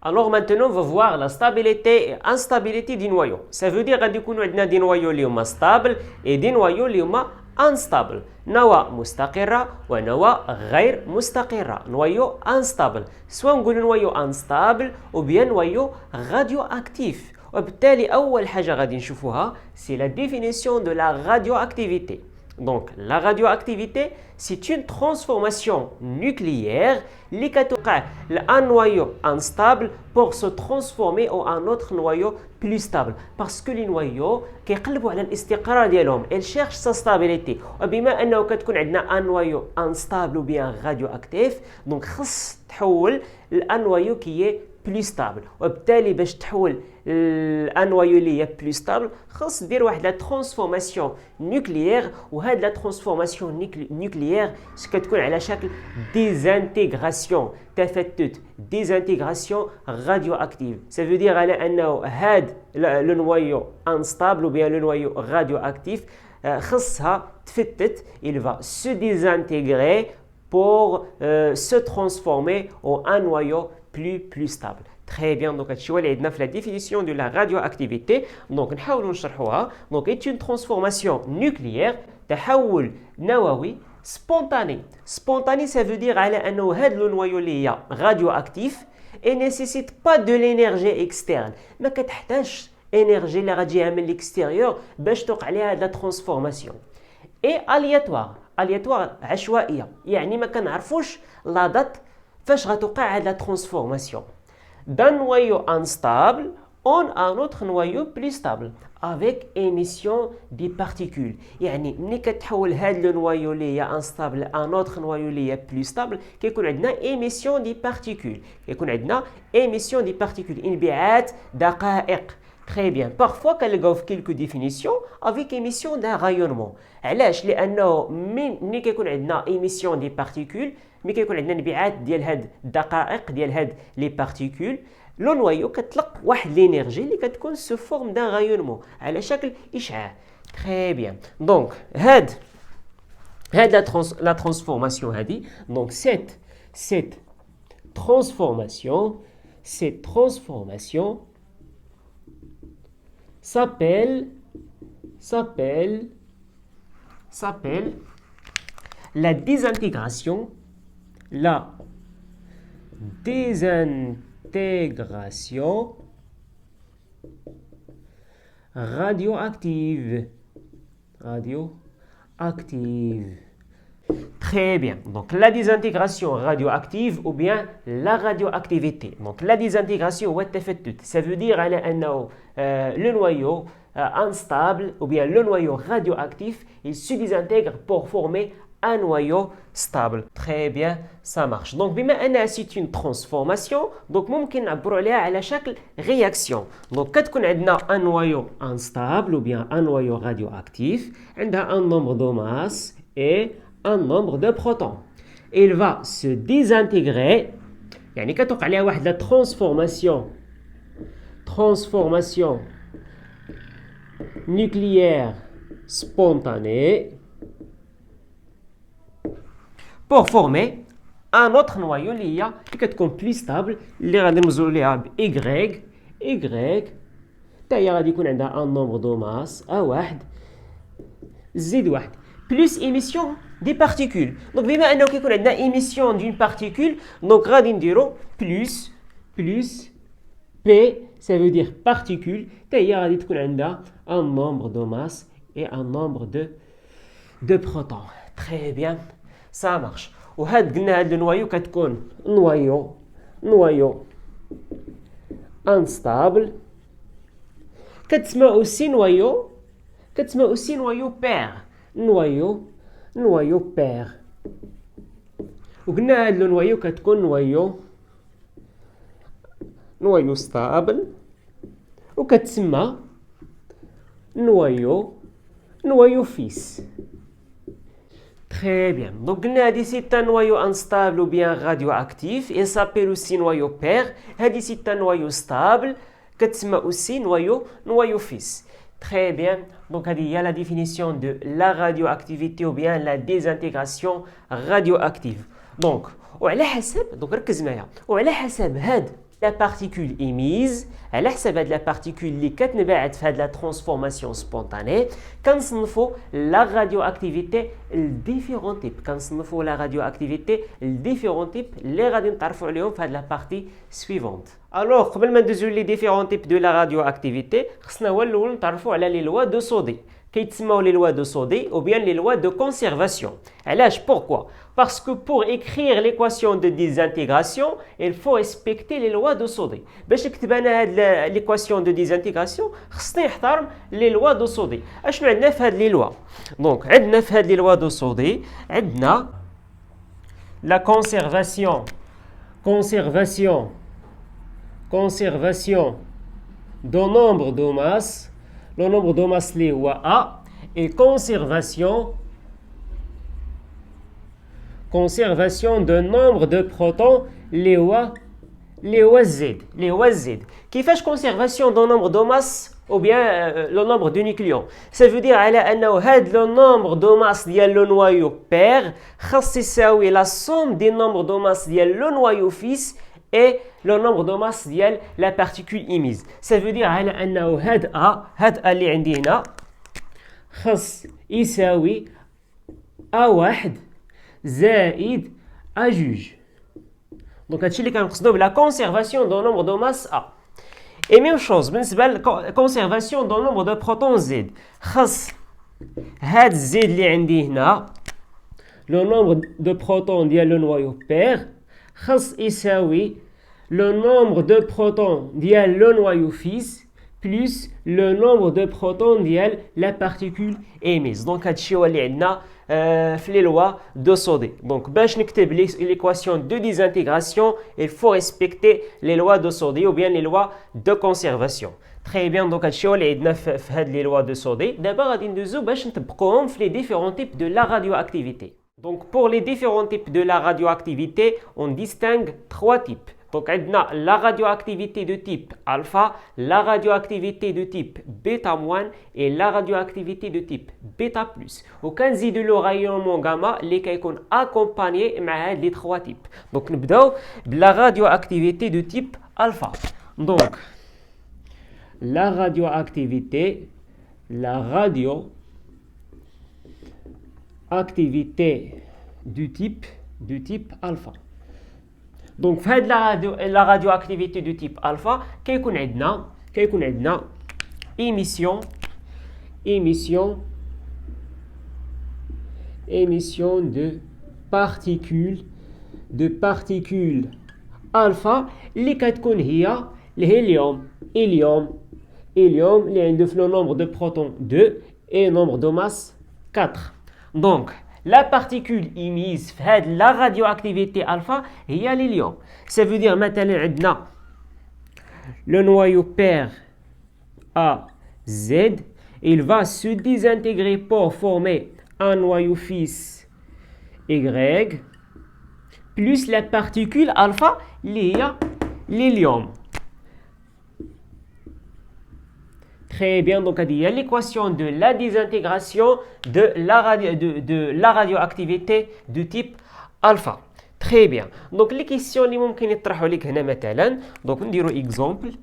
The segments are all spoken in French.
Alors maintenant, on va voir la stabilité et instabilité du noyau. Ça veut dire qu'on a des noyaux qui sont stables et des noyaux qui sont instables. نواة مستقرة ونواة غير مستقرة. noyau instable. soit نقول noyau instable ou bien noyau radioactif. وبالتالي أول حاجة غادي نشوفوها c'est la définition de la radioactivité. Donc, la radioactivité, c'est une transformation nucléaire qui كتوقع un noyau instable pour se transformer en un autre noyau plus stable. Parce que les noyaux كيقلبوا على الاستقرار ديالهم. Ils cherchent sa stabilité. وبما أنه كتكون عندنا un noyau instable ou bien radioactif, donc خص تحول un noyau qui est plus stable. وبالتالي باش تحول un noyau اللي est plus stable خص دير واحد لا transformation nucléaire وهاد لا transformation nucléaire كتكون على شكل désintégration تفتت désintégration radioactive. Ça veut dire على انه هاد le noyau instable ou bien le noyau radioactif خصها تفتت il va se désintégrer pour se transformer en un noyau plus stable. Très bien, donc c'est la définition de la radioactivité. Donc donc est une transformation nucléaire تحول نووي spontané. Spontané, ça veut dire que le noyau radioactif et ne nécessite pas de l'énergie externe. ما كتحتاجش énergie اللي غتجيها من l'extérieur باش توقع عليها la transformation. Et aléatoire عشوائية. يعني ما كنعرفوش لا دات فاش غتوقع هاد la transformation. D'un noyau instable en un autre noyau plus stable avec émission des particules. يعني ملي كتحول هاد le noyau اللي هي instable un autre noyau اللي هي plus stable كيكون عندنا émission des particules. كيكون عندنا émission des particules انبعاث دقائق. Très bien. Parfois كنلقاو في quelques définitions avec émission d'un rayonnement. علاش؟ لأنه ملي كيكون عندنا émission des particules ملي كيكون عندنا انبعاث ديال هاد الدقائق ديال هاد لي بارتيكول لو نوايو كتطلق واحد لينيرجي اللي كتكون سو فورم دان رايونمون على شكل اشعاع. تري بيان. دونك هاد لا ترانسفورماسيون هادي دونك cette transformation s'appelle la désintégration radioactive. Très bien. Donc la désintégration radioactive ou bien la radioactivité. Donc la désintégration ça veut dire le noyau instable ou bien le noyau radioactif, il se désintègre pour former un noyau stable. Très bien, ça marche. Donc بما أنها c'est une transformation, donc ممكن نعبروا عليها على شكل réaction. Donc كتكون عندنا un noyau instable ou bien un noyau radioactif, عندها un nombre de masse et un nombre de protons. Il va se désintégrer, يعني كتوقع عليها واحد la transformation nucléaire spontanée pour former un autre noyau اللي كتكون plus stable اللي غادي نرمزوا ليها ب Y حتى هي غادي يكون عندها un nombre de masse A1 زائد 1 plus émission des particules. Donc بما انه كيكون عندنا émission d'une particule donc غادي نديرو plus P ça veut dire particule حتى هي غادي تكون عندها un nombre de masse et un nombre de protons. Très bien, ça marche. وهاد قلنا هاد النوايو كتكون نوايو unstable كتسمى aussi نوايو pair. نوايو pair. وقلنا هاد النوايو كتكون نوايو stable وكتسمى نوايو fils. Très bien. Donc, c'est un noyau instable ou bien radioactif. Il s'appelle aussi noyau pair. C'est un noyau stable. كتسمى aussi noyau fils. Très bien. Donc, il y a la définition de la radioactivité ou bien la désintégration radioactive. Donc, وعلى حسب ركز معايا وعلى حسب هاد la particule émise على حسب هاد la particule اللي كتنبعث في هاد la transformation spontanée كنصنفوا la radioactivité ل différents types كنصنفوا la radioactivité ل différents types اللي غادي نتعرفوا عليهم في هاد la partie suivante. Alors قبل ما ندوزو les différents types de la radioactivité خصنا هو الاول نتعرفوا على les lois de Soddy كيتسموا les lois de Soddy ou bien les lois de conservation. علاش pourquoi? Parce que pour écrire l'équation de désintégration, il faut respecter les lois de Soddy. باش نكتب انا هاد l'équation de désintégration خصني نحترم les lois de Soddy. اشنو عندنا في هاد les lois؟ دونك عندنا في هاد les lois de Soddy عندنا la conservation d'un nombre de masse, le nombre de masse اللي هو A et conservation d'un nombre de protons اللي هو Z. كيفاش conservation d'un nombre de masse ou bien le nombre de nucléons. Ça veut dire على أنه هاد le nombre de masse ديال le noyau père خاص يساوي la somme des nombres de masse ديال le noyau fils et le nombre de masse ديال la particule émise. Ça veut dire على أنه هاد A اللي عندي هنا خاص يساوي A1 زائد A2. Donc هادشي اللي كنقصدو بلا conservation d'un nombre de masse A. Et même chose بالنسبة للconservation d'un nombre de protons Z. خاص هاد Z اللي عندي هنا le nombre de protons ديال le noyau père خاص يساوي le nombre de protons ديال le noyau fils plus le nombre de protons ديال la particule émise. Donc هادشي هو اللي عندنا في les lois de Soddy. Donc باش نكتب l'équation de désintégration, il faut respecter les lois de Soddy ou bien les lois de conservation. Très bien, donc هادشي هو اللي عندنا في هاد les lois de Soddy. دابا غادي ندوزو باش نطبقوهم في les différents types de la radioactivité. Donc pour les différents types de la radioactivité, on distingue trois types. Donc on a la radioactivité de type alpha, la radioactivité de type bêta- et la radioactivité de type bêta+. وكان نزيدوا له rayonnement gamma اللي كيكون accompagné مع هاد les trois types. Donc نبداو بلا radioactivité de type alpha. Donc la radioactivité du type alpha. Donc في هاد la radioactivité du type alpha كيكون عندنا émission de particules alpha اللي كتكون هي الهيليوم اللي عنده في le nombre de protons 2 et nombre de masse 4. Donc la particule émise في هاد la radioactivité alpha هي l'hélium. Ça veut dire مثلا عندنا le noyau père AZ, il va se désintégrer pour former un noyau fils Y plus la particule alpha اللي هي l'hélium. Très bien, donc il y a l'équation de la désintégration de la radioactivité du type alpha. Très bien. Donc les questions اللي ممكن يطرحوا لك هنا مثلا donc نديروا exemple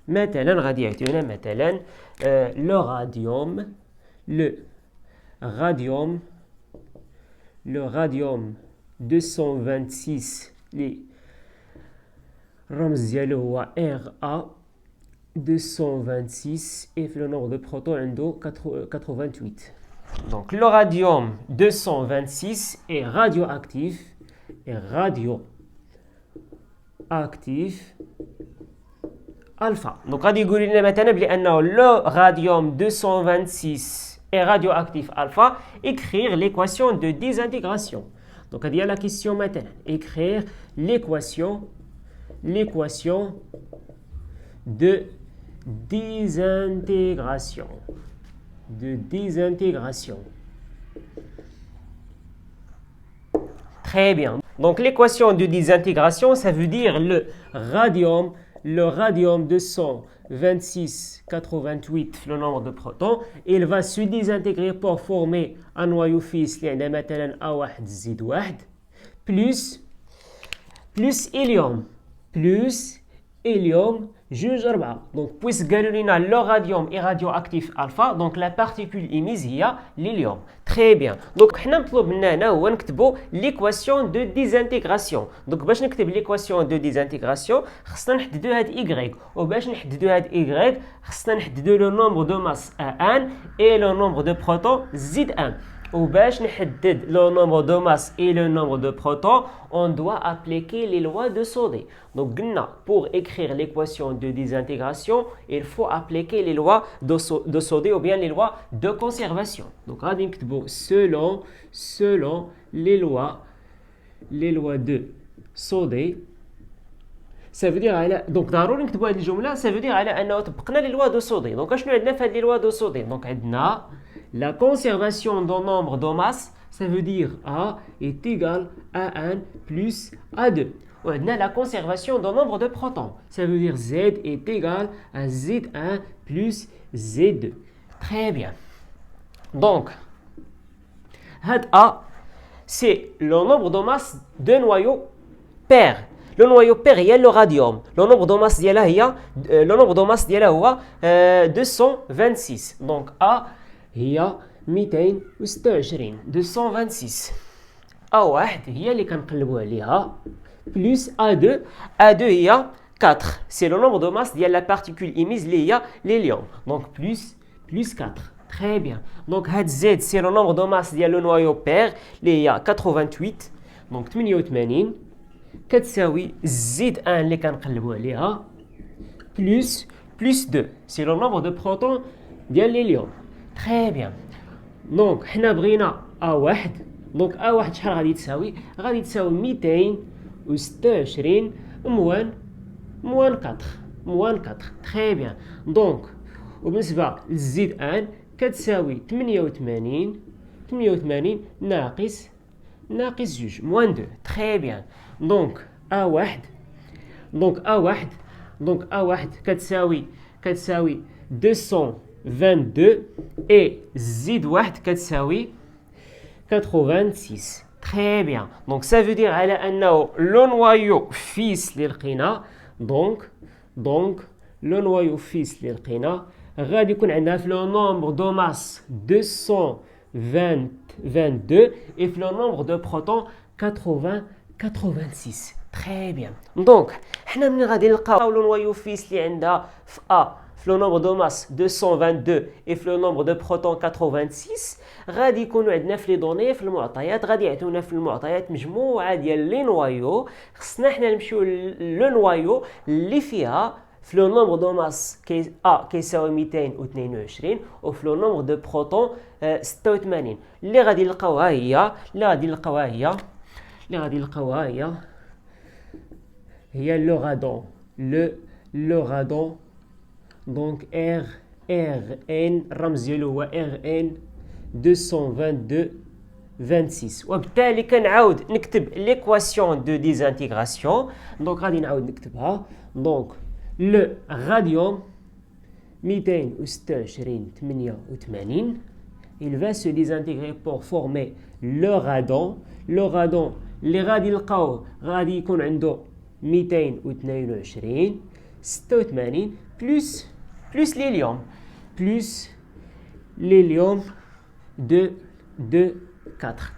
مثلا غادي يعطيونا مثلا le radium 226 اللي الرمز ديالو هو Ra 226 et le nombre de protons عنده 88. Donc le radium 226 est radioactif alpha. Donc غادي يقول لنا مثلا بأنه le radium 226 est radioactif alpha, écrire l'équation de désintégration. Donc هذه هي la question maintenant, écrire l'équation de désintégration. Très bien. Donc l'équation de désintégration, ça veut dire le radium 226 88 le nombre de protons, il va se désintégrer pour former un noyau fils اللي عندنا مثلا A1 زائد 1 plus plus hélium juge 4. Donc puisque قالوا لنا le radium est radioactif alpha, donc la particule émise هي l'hélium. Très bien. Donc حنا مطلوب منا هنا هو نكتبوا l'équation de désintégration. Donc باش نكتب l'équation de désintégration خصنا نحددوا هاد y، وباش نحددوا هاد y خصنا نحددوا le nombre de masse A1 et le nombre de protons Z1. Ou باش نحدد le nombre de masse et le nombre de protons, on doit appliquer les lois de Sodé. Donc pour écrire l'équation de désintégration, il faut appliquer les lois de Sodé ou bien les lois de conservation. Donc selon les lois de Sodé. Ça veut dire donc ضروري نكتبوا هذه الجمله. Ça veut dire على انه طبقنا les lois de Sodé. Donc اشنو عندنا في هذه les lois de Sodé؟ Donc عندنا la conservation d'un nombre de masse, ça veut dire A est égal à 1 plus A2. On a la conservation d'un nombre de protons, ça veut dire Z est égal à Z1 plus Z2. Très bien. Donc, A, c'est le nombre de masse d'un noyau pair. Le noyau pair il y a le radium. Le nombre de masse هو 226. Donc A هي 226 A1 هي اللي كنقلبوا عليها plus A2 هي 4. C'est le nombre de masse ديال la particule émise اللي هي l'hélium. Donc plus 4. Très bien. Donc هاد Z c'est le nombre de masse ديال le noyau pair اللي هي 88. Donc 88 كتساوي Z1 اللي كنقلبوا عليها plus 2. C'est le nombre de protons ديال l'hélium. Très bien. Donc حنا بغينا A1. Donc A1 شحال غادي تساوي؟ غادي تساوي 226 موان 4. Très bien. Donc وبالنسبة للزد 1 كتساوي 88 ناقص 2 موان 2. Très bien. Donc A1 كتساوي 222 et Z1 كتساوي 86. Très bien. Donc ça veut dire على أنه le noyau fils اللي لقينا donc le noyau fils اللي لقينا غادي يكون عندنا في le nombre de masse 222 et في le nombre de protons 86. Très bien. Donc حنا من غادي نلقاو le noyau fils اللي عندها في A في le nombre de masse 222 et في le nombre de protons 86 غادي يكونوا عندنا في لي دوني في المعطيات غادي يعطيونا في المعطيات مجموعه ديال لي نوايو. خصنا حنا نمشيو لو نوايو اللي فيها في لو نومبر دو ماس كيساوي 222 وفي لو نومبر دو بروتون 86. اللي غادي نلقاوها هي لو radon. Donc RN الرمز ديالو هو RN 222-26. وبالتالي كنعاود نكتب l'équation de désintégration. Donc غادي نعاود نكتبها. Donc le radium 226-88 il va se désintégrer pour former le radon. اللي غادي نلقاوه غادي يكون عنده 222 86 plus l'hélium de 4.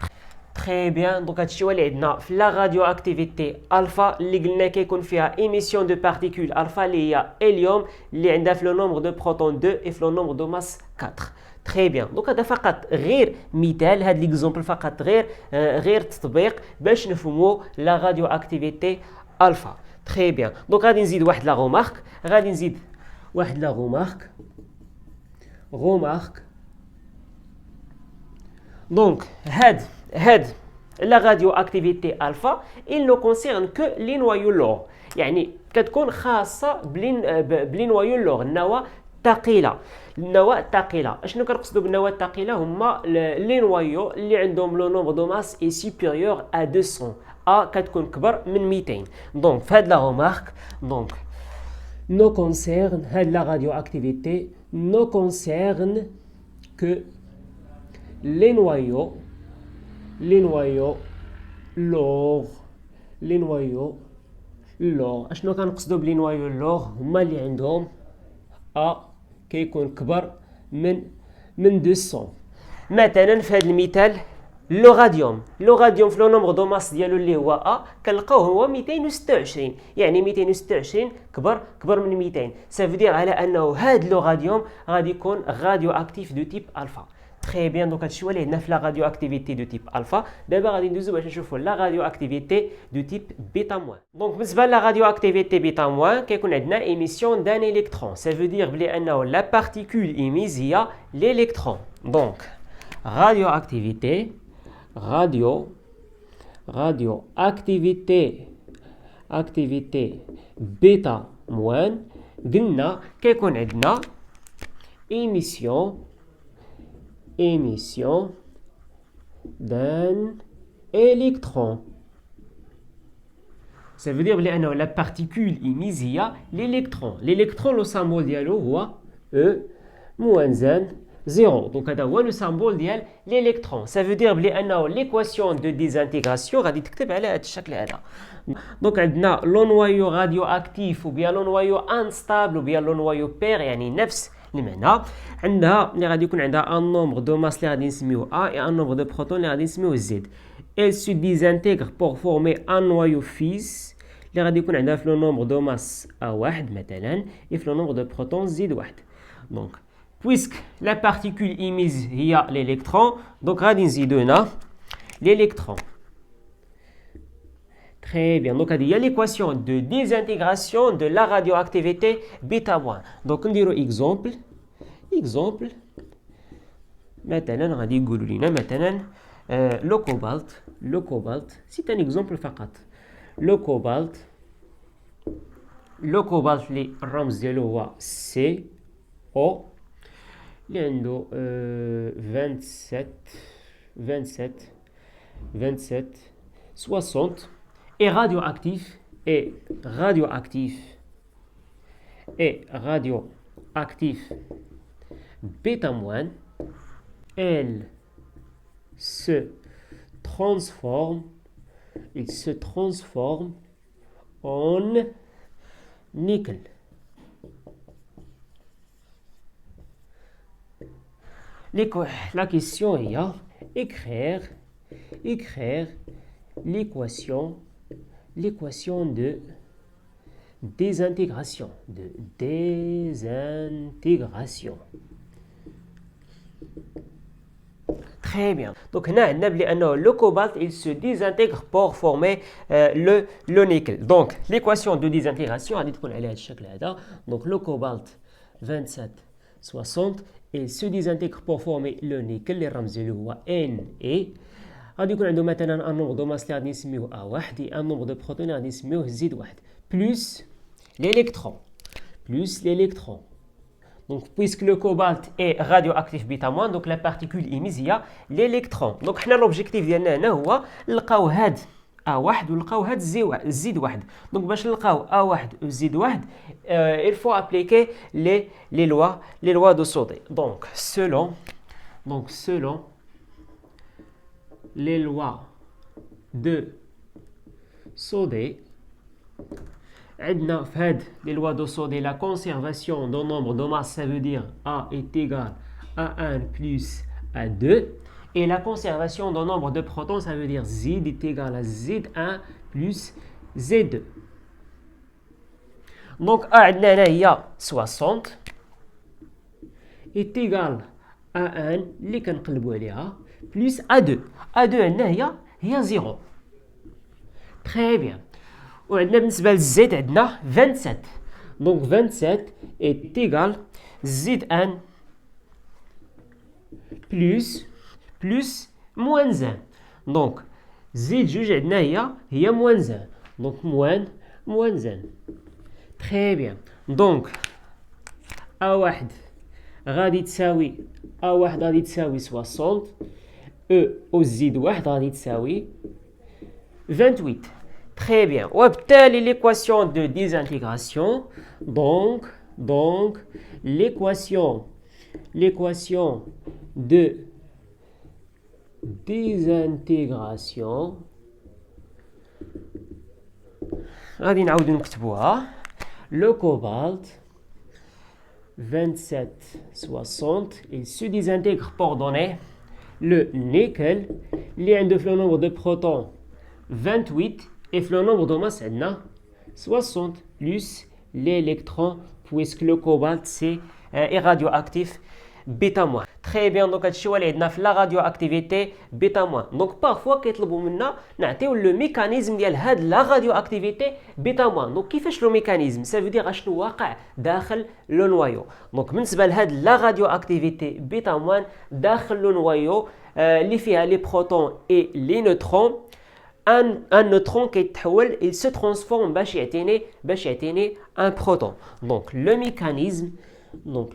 Très bien. Donc هادشي هو اللي عندنا في لا radioactivité alpha اللي قلنا كيكون فيها émission de particules alpha اللي هي hélium اللي عندها في le nombre de protons 2 et في le nombre de masse 4. Très bien. Donc هذا فقط غير مثال، هاد ليكزومبل فقط غير تطبيق باش نفهموا لا radioactivité alpha. Très bien. Donc غادي نزيد واحد لا remarque. Donc la radioactivité alpha il ne concerne que les noyaux lourds. يعني كتكون خاصة بلي نوايو اللور النواة الثقيلة. اشنو كنقصدوا بالنواة الثقيلة؟ هما لي نوايو اللي عندهم لو نومبر دو ماس اي سوبيريور ا 200 كتكون كبر من 200. دونك في هاد لا رومارك دونك ne concerne la radioactivité ne concerne que les noyaux lourds اللوغ. اشنو كنقصدو بلي نوايو اللوغ؟ هما اللي عندهم ا كيكون كبر من 200. مثلا في هذا المثال اللوغاديوم في لو نومبر دو ماس ديالو اللي هو ا كنلقاوه هو 226. يعني 226 كبر من 200. سافو على انه هذا اللوغاديوم غادي يكون راديو اكتيف دو تيب الفا. تري بيان. دونك هادشي هو اللي عندنا في لا راديو اكتيفيتي دو تيب الفا. دابا غادي ندوزو باش نشوفوا لا راديو اكتيفيتي دو تيب بيتا موان. دونك بالنسبه لا راديو اكتيفيتي بيتا موان كيكون عندنا ايميسيون دان الكترون. سافو دير بلي انه لا بارتيكول ايميز هي الالكترون. دونك radioactivité activité bêta moins قلنا كيكون عندنا émission d'un électron. Ça veut dire que la particule émise هي l'électron. L'électron le symbole ديالو هو E moins n 0. Donc, c'est le symbole de l'électron. Ça veut dire que l'équation de désintégration va être écrite de هذا. Donc, on a le noyau radioactif ou bien le noyau instable ou bien le noyau pair, يعني نفس المعنى. عندها اللي غادي يكون عندها un nombre de masse اللي غادي نسميوه A et un nombre de protons اللي غادي نسميوه Z. Elle se désintègre pour former un noyau fils اللي غادي يكون عندها في le nombre de masse A1 مثلا et في le nombre de protons Z1. Donc, puisque la particule émise il y a l'électron, donc radinzidona l'électron. Très bien. Donc il y a l'équation de désintégration de la radioactivité bêta 1. Donc on dirait exemple. Maintenant غادي يقولوا لنا مثلا le cobalt c'est un exemple فقط. Le cobalt اللي الرمز ديالو هو CO اللي عنده 27 60 et radioactif bêta moins. Il se transforme en nickel. La question est écrire l'équation de désintégration. Très bien. Donc, le cobalt il se désintègre pour former le nickel. Donc, l'équation de désintégration, donc le cobalt 27 60 il se désintègre pour former le nickel. Les رمز اللي هو Na. غادي يكون عنده مثلا un nombre de masse اللي غادي نسميوه A1 et un nombre de protons اللي غادي نسميوه Z1 plus l'électron. Donc puisque le cobalt est radioactif bêta moins, donc la particule émise هي l'électron. Donc حنا l'objectif ديالنا هنا هو نلقاو هاد A1 ونلقاو هاد Z1. Donc باش نلقاو A1 و Z1 il faut appliquer les lois de Sodé. Donc selon les lois de Sodé, عندنا في هاد les lois de Sodé la conservation d'un nombre de masse, ça veut dire A est égal à 1 plus A2, et la conservation d'un nombre de protons, ça veut dire Z est égal à Z1 plus Z2. Donc A عندنا هنايا 60 est égal à 1 اللي كنقلبوا عليها plus A2 عندنا هي 0. Très bien. وعندنا بالنسبة للزيت عندنا 27. Donc 27 est égal Z1 plus moins 1. Donc Z2 عندنا هي moins 1. Donc moins 1. Très bien. Donc A1 غادي تساوي 60 E au Z1 غادي تساوي 28. Très bien. وبالتالي l'équation de désintégration, donc l'équation de désintégration غادي نعاودو نكتبوها. Le cobalt 2760 il se désintègre pour donner le nickel اللي عنده في le nombre de protons 28 et في le nombre de masse عندنا 60 plus l'électron puisque le cobalt est radioactif بيتا موان. تري بيان. دونك هادشي هو اللي عندنا في لا راديو اكتيفيتي بيتا موان. دونك بارفوا كيطلبوا منا نعطيو لو ميكانيزم ديال هاد لا راديو اكتيفيتي بيتا موان. دونك كيفاش لو ميكانيزم سافو دير اشنو واقع داخل لو نوايو. دونك بالنسبه لهاد لا راديو اكتيفيتي بيتا موان داخل لو نوايو اللي فيها لي بروتون اي لي نوترون ان نوترون كيتحول il se transforme باش يعطيني ان بروتون. دونك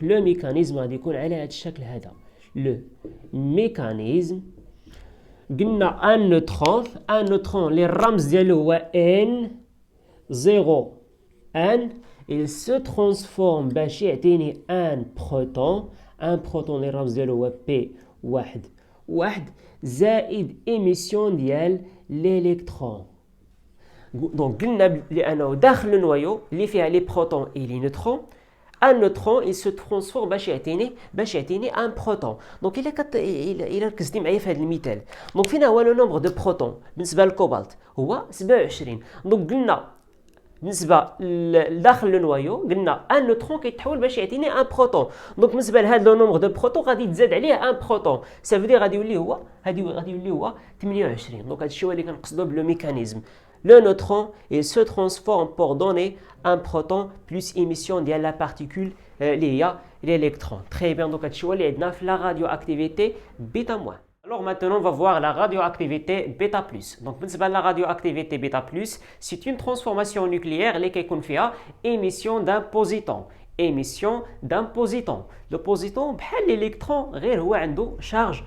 لو ميكانيزم غادي يكون على هذا الشكل هذا. لو ميكانيزم قلنا ان نوترون اللي الرمز ديالو هو ان 0 ان il se transforme باش يعطيني ان بروتون اللي الرمز ديالو هو بي واحد زائد ايميسيون ديال الالكترون. دونك قلنا لانه داخل النوايو اللي فيها لي بروتون اي لي نوترون un neutron il se transforme باش يعطيني ان بروتون. دونك الا ركزتي معايا في هذا المثال. دونك فينا هو لو نومبر دو بروتون بالنسبه للكوبالت هو 27. دونك قلنا بالنسبه لداخل لو نوايو قلنا ان نوترون كيتحول باش يعطيني ان بروتون. دونك بالنسبه لهذا لو نومبر دو بروتون غادي تزاد عليه ان بروتون سافو دير غادي يولي هو 28. دونك هادشي هو اللي كنقصدو بلو ميكانيزم. Le neutron il se transforme pour donner un proton plus émission de la particule liée à l'électron. Très bien, donc c'est la radioactivité bêta moins. Alors maintenant on va voir la radioactivité bêta plus. Donc la radioactivité bêta plus, c'est une transformation nucléaire qui fait émission d'un positon. Le positon, l'électron, il a charge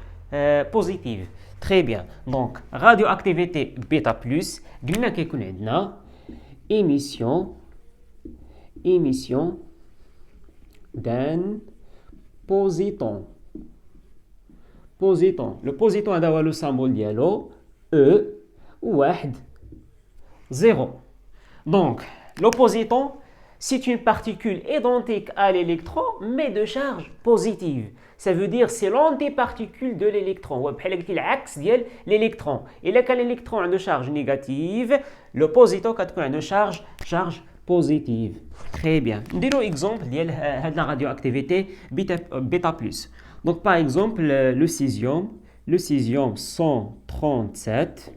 positive. Très bien. Donc, radioactivité bêta plus, قلنا كيكون عندنا émission d'un positon. Le positon هذا هو لو سامبول ديالو E 0. Donc, le positon c'est une particule identique à l'électron mais de charge positive. Ça veut dire c'est l'antiparticule de l'électron. C'est l'axe de l'électron. Et là, quand l'électron a une charge négative, le positon a une charge positive. Très bien. Nous exemple de la radioactivité bêta plus. Donc par exemple, le césium 137,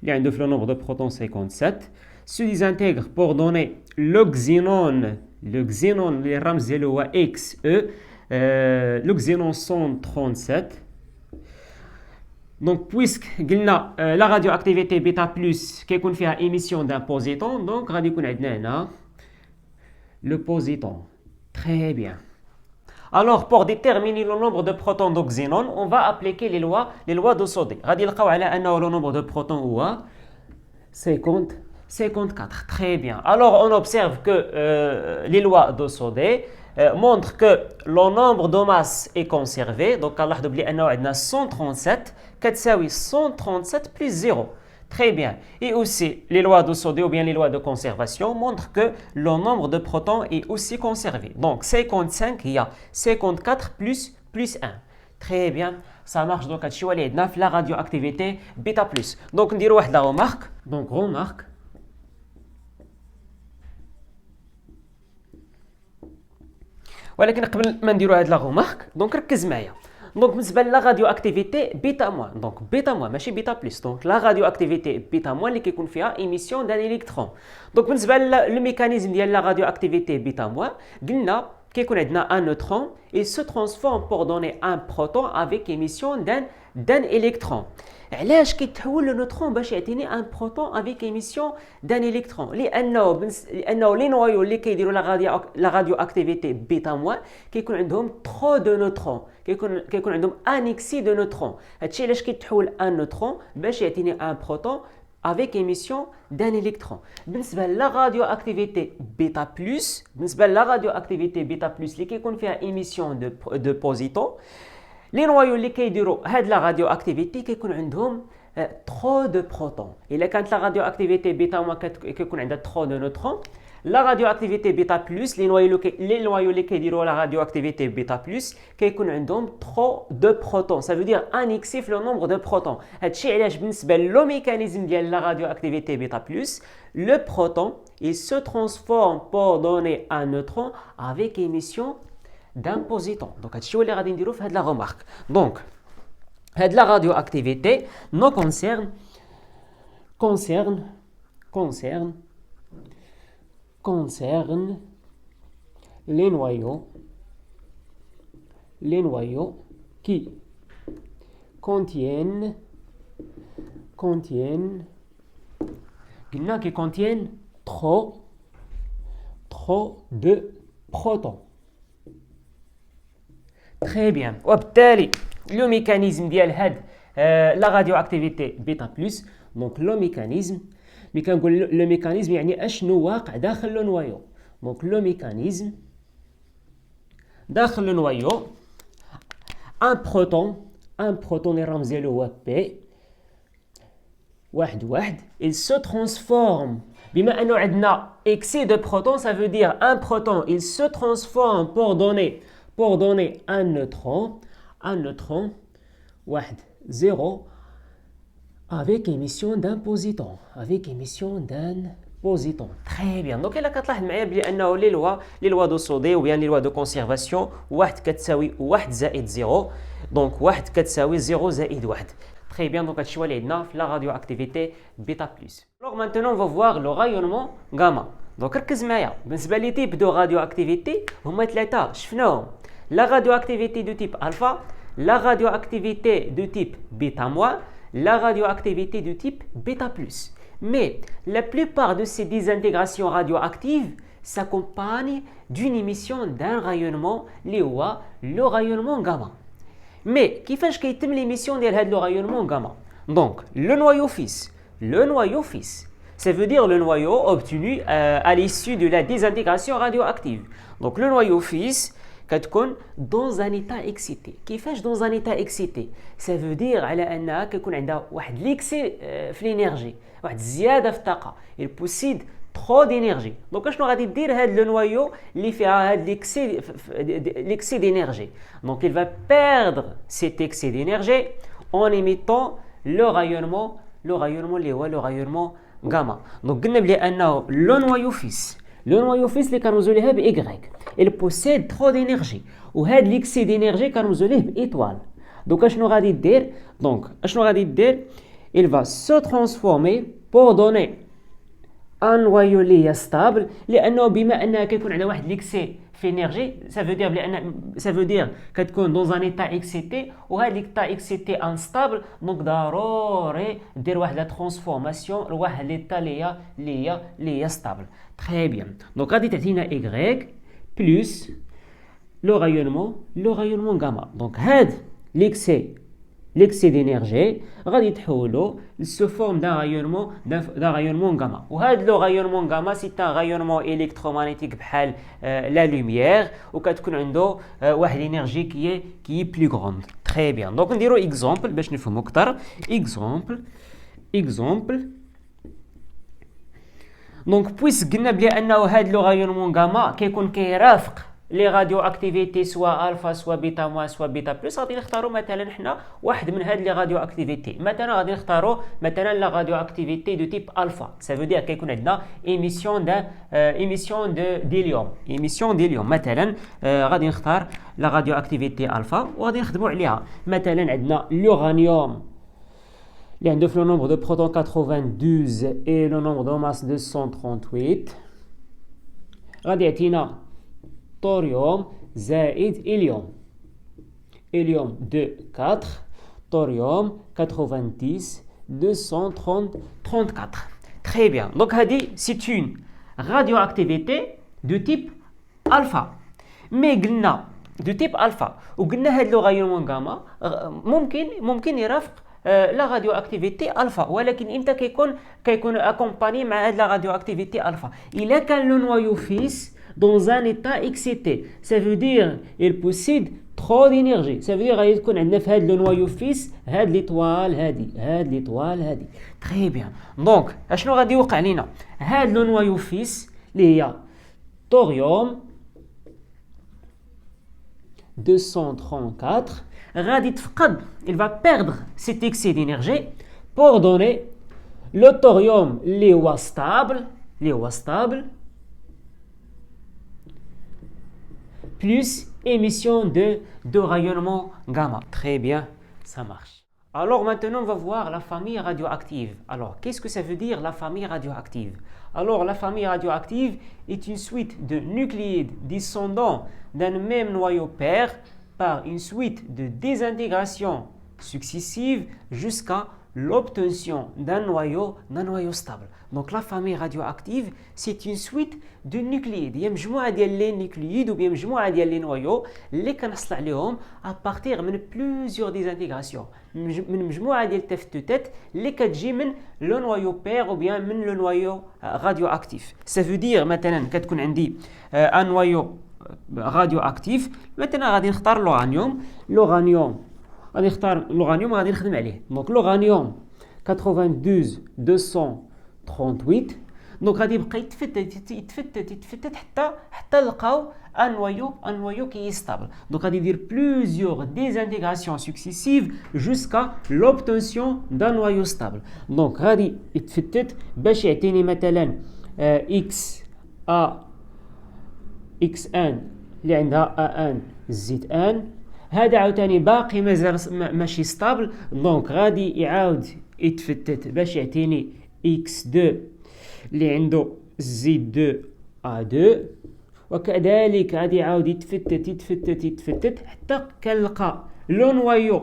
il y a le nombre de protons 57, se désintègre pour donner le xénone, les rams zélo XE, le xénon 137. Donc, puisque la radioactivité bêta plus qui fait émission d'un positon, donc le positon. Très bien. Alors, pour déterminer le nombre de protons de xénon, on va appliquer les lois de Sodé. Le nombre de protons est 54. Très bien. Alors, on observe que les lois de Sodé montre que le nombre de masse est conservé. Donc, Allah a 137, 137 plus 0. Très bien. Et aussi, les lois de Sodé ou bien les lois de conservation montrent que le nombre de protons est aussi conservé. Donc, 55, il y a 54 plus 1. Très bien. Ça marche. Donc, la radioactivité bêta plus. Donc, on dirait la remarque. Donc, remarque. ولكن قبل ما نديروا هاد لا غومارك دونك ركز معايا. دونك بالنسبه لا راديو اكتيفيتي بيتا موان، دونك بيتا موان ماشي بيتا بلس. دونك لا راديو اكتيفيتي بيتا موان اللي كيكون فيها ايميسيون دان الكترون. دونك بالنسبه لو ميكانيزم ديال لا راديو اكتيفيتي بيتا موان قلنا كيكون عندنا ان نوترون il se transforme pour donner un proton avec émission d'un électron. علاش كيتحول لنوترون باش يعطيني ان بروتون افيك ايميسيون دان الكترون؟ لانه لي نوايو اللي كيديروا لا راديو اكتيفيتي بيتا موان كيكون عندهم ترو دو نوترون، كيكون عندهم انيكسي دو نوترون. هادشي علاش كيتحول ان نوترون باش يعطيني ان بروتون avec émission d'un électron. بالنسبه لا راديو اكتيفيتي بيتا بلس، بالنسبه لا راديو اكتيفيتي بيتا بلس اللي كيكون فيها ايميسيون دو بوزيتون، لي نوايو اللي كيديروا هاد لا راديو اكتيفيتي كيكون عندهم trop de protons. Et quand la radioactivité bêta moins كيكون عندها trop de neutrons, la radioactivité bêta plus les noyaux اللي كيديروا la radioactivité bêta plus كيكون عندهم trop de protons. Ça veut dire un excès le nombre de protons. هادشي علاش بالنسبه لو mécanisme ديال la radioactivité bêta plus, le proton il se transforme pour donner un neutron avec émission d'un positon. Donc هادشي هو اللي غادي نديرو في هاد la remarque. Donc هاد la radioactivité nous concerne les noyaux qui contiennent trop de protons. Très bien. وبالتالي le mécanisme ديال هاد la radioactivité bêta plus, donc le mécanisme ملي كنقول لو ميكانيزم يعني اشنو واقع داخل لو نوايو. دونك لو ميكانيزم داخل لو نوايو ان بروتون الرمز ديالو هو بي واحد il se transforme بما انه عندنا excès de protons, ça veut dire un proton il se transforme pour donner un neutron 0 avec émission d'un positon. Très bien. Donc, il a كتلاحظ معايا بلي انه لي لوا دو سودي ou bien لي لوا دو كونسيرفاسيون واحد كتساوي واحد زائد 0. دونك واحد كتساوي 0 زائد 1. Très bien. Donc, هادشي هو اللي عندنا في la radioactivité bêta plus. Alors maintenant, on va voir le rayonnement gamma. Donc, ركز معايا. بالنسبه لي تيب دو راديوactivité هما ثلاثه شفناهم. La radioactivité de type alpha, la radioactivité de type bêta moins, la radioactivité de type bêta plus. Mais la plupart de ces désintégrations radioactives s'accompagnent d'une émission d'un rayonnement اللي هو le rayonnement gamma. Mais كيفاش كيتم l'émission ديال هذا le rayonnement gamma? Donc le noyau fils, ça veut dire le noyau obtenu à l'issue de la désintégration radioactive. Donc le noyau fils كتكون dans un état excité. كيفاش dans un état excité? Ça veut dire على أنها كيكون عندها واحد l'excès في l'énergie, واحد الزيادة في الطاقة. Il possède trop d'énergie. Donc اشنو غادي دير هاد لو نوايو اللي فيها هاد l'excès d'énergie. Donc il va perdre cet excès d'énergie en émettant le rayonnement اللي هو le rayonnement gamma. Donc قلنا بلي أنه le noyau fils اللي كنرمزو ليها ب Y, il possède trop d'énergie وهاد l'excès d'énergie كنرمزو ليه ب étoile. Donc اشنو غادي دير il va se transformer pour donner un noyau اللي هي stable, لانه بما انها كيكون عندها واحد l'excès في énergie, ça veut dire كتكون dans un état excité وهاد l'état excité unstable. donc ضروري دير واحد لا ترانسفورماسيون لواحد l'état اللي هي stable. Très bien. Donc غادي تعطينا Y plus le rayonnement gamma. Donc هاد l'excès d'énergie غادي تحولو sous forme d'un rayonnement gamma. وهاد le rayonnement gamma c'est un rayonnement électromagnétique بحال la lumière وكتكون عنده واحد énergie qui est plus grande. Très bien. Donc نديرو exemple باش نفهمو اكثر. exemple. Donc puisque قلنا بلي انه هاد le rayonnement gamma كيكون كيرافق لي راديو سواء الفا سواء بيتا موان سواء بيتا بلس, غادي نختاروا مثلا حنا واحد من هاد لي راديو اكتيفيتي. مثلا غادي نختاروا مثلا لا راديو اكتيفيتي دو تيب الفا, ça veut dire كيكون عندنا ايميسيون ديليوم. مثلا غادي نختار لا راديو اكتيفيتي الفا وغادي نخدموا عليها. مثلا عندنا l'uranium اللي عنده في لو نومبر دو بروتون 92 et لو نومبر دو ماس 238. غادي يعطينا thorium زائد hélium 2 4, thorium 90 234. Très bien. Donc c'est une radioactivité de type alpha. Mais قلنا de type alpha وقلنا هاد لو rayonnement gamma ممكن يرافق لا radioactivité alpha, ولكن امتى كيكون accompagné مع هاد لا radioactivité alpha؟ إلا كان لو noyau fils dans un état excité. Ça veut dire il possède trop d'énergie. Ça veut dire غادي تكون عندنا في هذا le noyau fils هاد l'étoile هادي. Très bien. Donc اشنو غادي يوقع لينا؟ هاد le noyau fils اللي هي thorium 234 غادي تفقد, il va perdre cet excès d'énergie pour donner le thorium اللي هو stable plus émission de rayonnement gamma. Très bien, ça marche. Alors maintenant, on va voir la famille radioactive. Alors, qu'est-ce que ça veut dire la famille radioactive? Alors, la famille radioactive est une suite de nucléides descendant d'un même noyau père par une suite de désintégrations successives jusqu'à l'obtention d'un noyau stable. Donc la famille radioactive, c'est une suite de nucléides. Il y a مجموعة ديال les nucléides ou bien مجموعة ديال les noyaux اللي كنحصل عليهم à partir من plusieurs désintégrations. من مجموعة ديال التفتتات اللي كتجي من le noyau père ou bien من le noyau radioactif. Ça veut dire مثلا كتكون عندي un noyau radioactif. مثلا غادي نختار l'uranium. غادي نختار l'uranium غادي نخدم عليه. Donc l'uranium 92 238. Donc غادي يبقى يتفتت حتى نلقاو un noyau qui est stable. Donc غادي يدير plusieurs désintégrations successives jusqu'à l'obtention d'un noyau stable. Donc غادي يتفتت باش يعطيني مثلا XN اللي عندها AN زائد AN. هذا عاوتاني باقي مازال ماشي ستابل, دونك غادي يعاود يتفتت باش يعطيني X2 اللي عنده زد 2 A2, وكذلك غادي يعاود يتفتت حتى كنلقى لو نوايو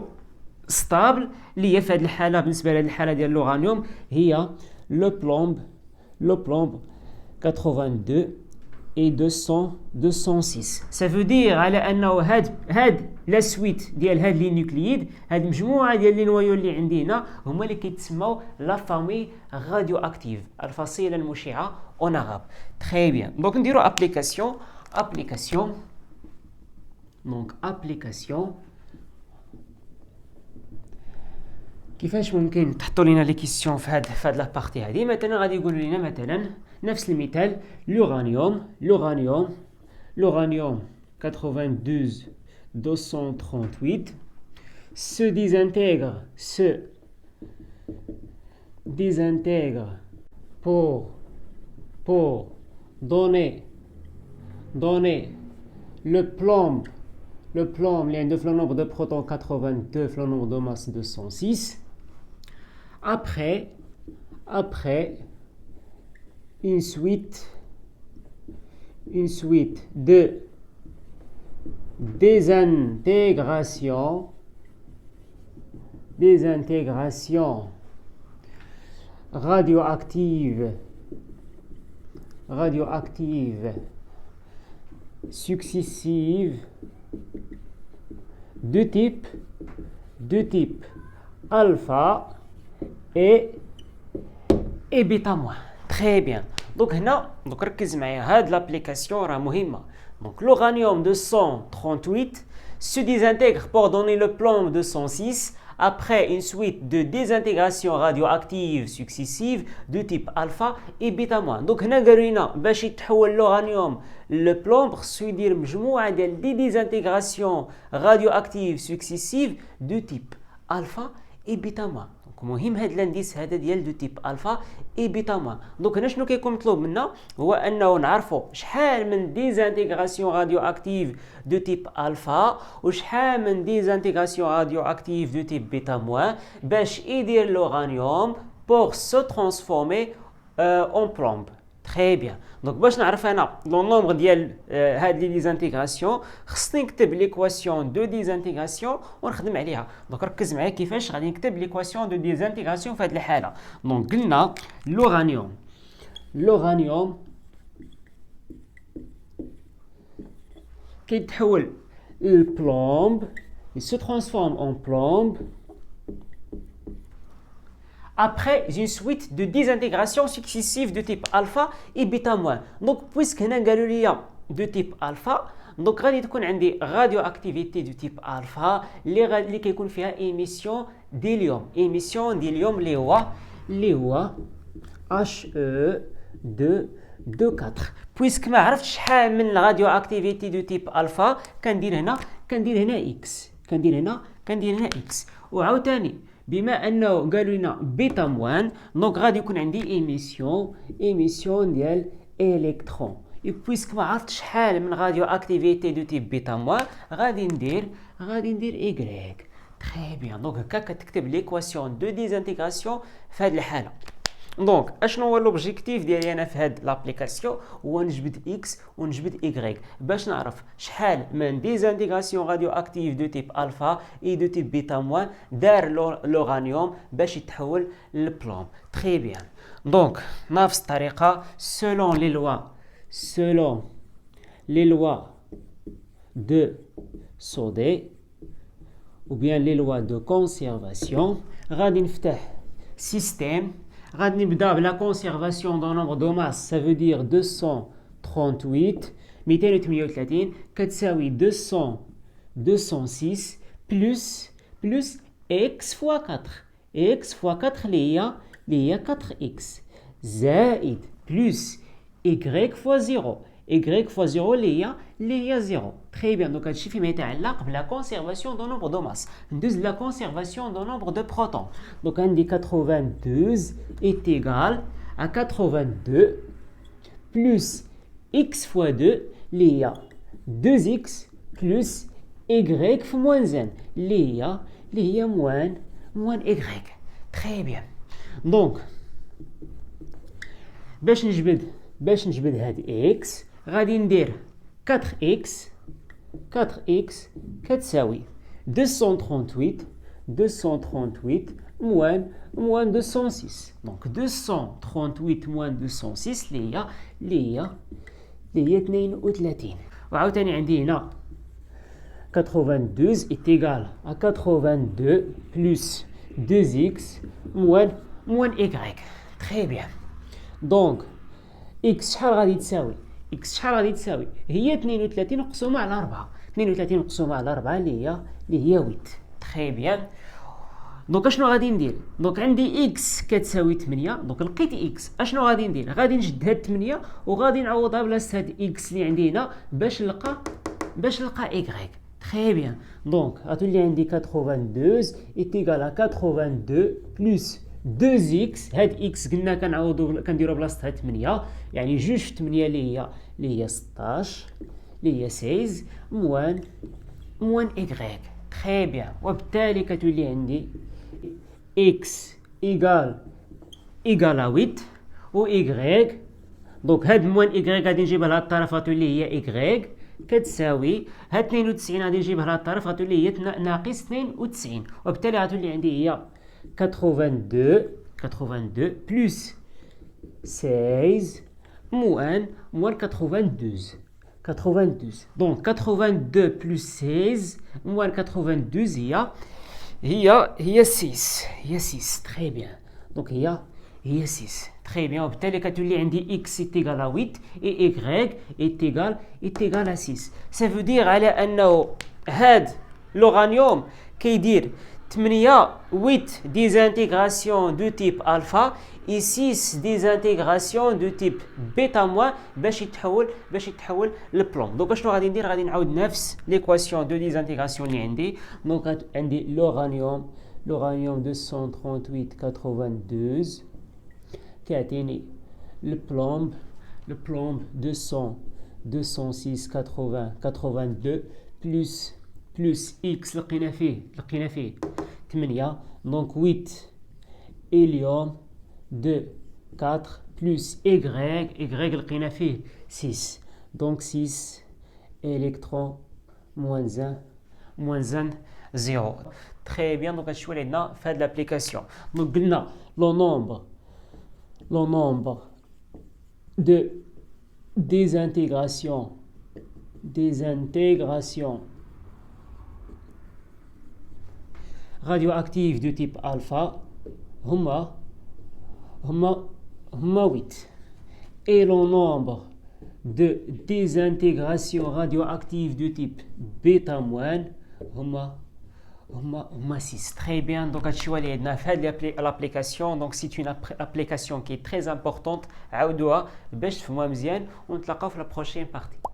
ستابل اللي هي في هذه الحاله بالنسبه لهذه الحاله ديال l'uranium هي لو بلومب 82 et 206. Ça veut dire على انه هاد لا سويت ديال هاد لي نيوكلييد, هاد مجموعه ديال لي نوايو اللي عندنا هما اللي كيتسموا لا فامي راديو اكتيف, الفصيله المشعه اون عرب. Très bien. Donc نديرو application. Donc application كيفاش ممكن تحطوا لنا لي كيسيون في هاد لا بارتي هذه؟ مثلا غادي يقولوا لنا مثلا نفس المثال l'uranium 92 238 se désintègre pour donner le plomb اللي عنده في le nombre de protons 82 في le nombre de masse 206 après une suite de désintégration radioactive successive de type alpha et bêta moins. Très bien. Donc هنا ركز معايا, هاد l'application راه مهمة. Donc l'uranium 238 se désintègre pour donner le plomb 206 après une suite de désintégration radioactive successive de type alpha et bêta moins. Donc هنا قالوا لنا باش يتحول l'uranium للبلومب خصو يدير مجموعة ديال دي ديزانتيغراسيون radioactive successive de type alpha et bêta moins. مهم هاد الانديس هذا ديال دو تيب الفا اي بيتا موان. دونك هنا شنو كيكون مطلوب منا هو انه نعرفوا شحال من ديزانتيغراسيون راديو اكتيف دو تيب الفا وشحال من ديزانتيغراسيون راديو اكتيف دو تيب بيتا موان باش يدير l'uranium pour se transformer en plomb. Très bien. Donc باش نعرف انا لو نومبر ديال هاد لي ديزانتيغراسيون خصني نكتب ليكواسيون دو ديزانتيغراسيون ونخدم عليها. دونك ركز معايا كيفاش غادي نكتب ليكواسيون دو ديزانتيغراسيون في هاد الحاله. دونك قلنا l'uranium كيتحول البلومب, il se transforme en plomb après une suite de désintégration successive de type alpha et bêta moins. Donc puisque هنا قالوا لي دو تيب الفا دونك غادي تكون عندي راديو اكتيفيتي دو تيب الفا اللي كيكون فيها ايميسيون ديال اليوم اللي هو اش او 2 4 بويسك ما عرفتش شحال من راديو اكتيفيتي دو تيب الفا كندير هنا اكس كندير هنا اكس وعاوتاني بما انه قالوا لنا بيتا موان دونك غادي يكون عندي ايميسيون ديال الكترون بويسك ما عرفتش شحال من راديو اكتيفيتي دو تيب بيتا موان غادي ندير ايغريك تري بيان دونك هكا كتكتب ليكواسيون دو ديزانتيغراسيون في هذه الحاله دونك اشنو هو لوبجيكتيف ديالي انا في هاد لابليكاسيون هو نجبد اكس ونجبد ايغريك باش نعرف شحال من ديزانتيغراسيون راديو اكتيف دو تيب الفا اي دو تيب بيتا موان دار لورانيوم باش يتحول للبلوم تري بيان دونك نفس الطريقه selon les lois de Sodé ou bien les lois de conservation غادي نفتح système غادي نبدا بلا conservation d'un nombre de masse ça veut dire 238 كتساوي 206 plus x fois 4 اللي هي 4x زائد plus y fois 0 اللي هي 0 très bien donc هادشي فيما يتعلق بلا conservation d'un nombre de masse ندوز لا conservation d'un nombre de protons donc عندي 92 est égal à 82 plus x fois 2 اللي هي 2x plus y في moins 1 اللي هي moins y très bien donc باش نجبد هاد x غادي ندير 4x كتساوي 238 moins 206 donc 238 moins 206 اللي هي 32 وعاوتاني عندي هنا 92 est égal à 82 plus 2x moins y très bien donc x شحال غادي تساوي هي 32 مقسومه على 4 اللي هي 8 تري بيان دونك اشنو غادي ندير دونك عندي x كتساوي 8 دونك لقيت x اشنو غادي ندير غادي نشد هاد 8 وغادي نعوضها بلاصه هاد x اللي عندي هنا باش نلقى y تري بيان دونك غتولي عندي 82 est égal à 82 plus 2x هاد x قلنا كنديرو بلاصتها 8 يعني جوج في 8 اللي هي 16 اللي هي 16 موان y تري بيان وبالتالي كتولي عندي x égal à 8 و y دونك هاد موان y غادي نجيبها لهاد الطرف غتولي هي y كتساوي هاد 92 غادي نجيبها لهاد الطرف غتولي هي ناقص 92 وبالتالي غتولي عندي هي 82 plus 16 moins 92 donc 82 plus 16 moins 92 هي 6 très bien donc هي 6 très bien وبالتالي كتولي عندي x est égal à 8 et y est égal à 6 ça veut dire على انه هاد l'uranium كيدير 8 désintégration du type alpha et 6 désintégration du type bêta moins باش يتحول للبلوم دونك شنو غادي ندير غادي نعاود نفس ليكواسيون دو ديزانتيغراسيون اللي عندي دونك عندي l'uranium 238 92 كيعطيني البلوم 206 82 plus x لقينا فيه 8 donc 8 hélium 2 4 plus y لقينا فيه 6 donc 6 électrons moins 1 0 très bien donc هادشي اللي عندنا في هاد l'application donc قلنا le nombre de désintégration radioactive du type alpha هما 8 et le nombre de désintégration radioactive du type bêta-, هما 6. Très bien. Donc, l'application, donc c'est une application qui est très importante. عاودوها باش تفهموها مزيان ونتلاقاو في la prochaine partie.